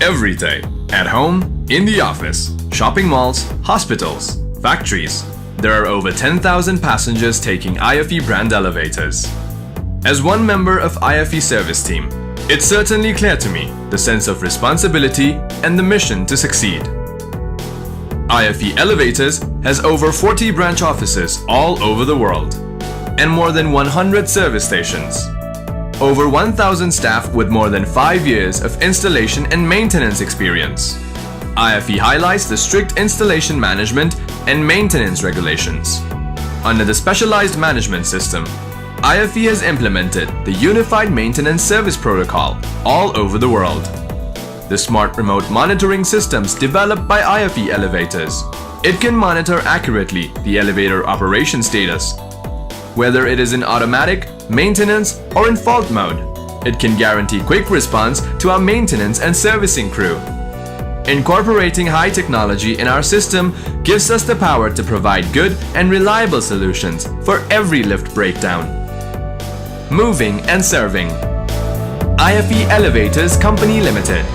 Every day, at home, in the office, shopping malls, hospitals, factories, there are over 10,000 passengers taking IFE brand elevators. As one member of IFE service team, it's certainly clear to me the sense of responsibility and the mission to succeed. IFE Elevators has over 40 branch offices all over the world and more than 100 service stations. Over 1,000 staff with more than 5 years of installation and maintenance experience. IFE highlights the strict installation management and maintenance regulations. Under the specialized management system, IFE has implemented the Unified Maintenance Service Protocol all over the world. The smart remote monitoring systems developed by IFE Elevators. It can monitor accurately the elevator operation status. Whether it is in automatic, maintenance, or in fault mode, it can guarantee quick response to our maintenance and servicing crew. Incorporating high technology in our system gives us the power to provide good and reliable solutions for every lift breakdown. Moving and serving. IFE Elevators Company Limited.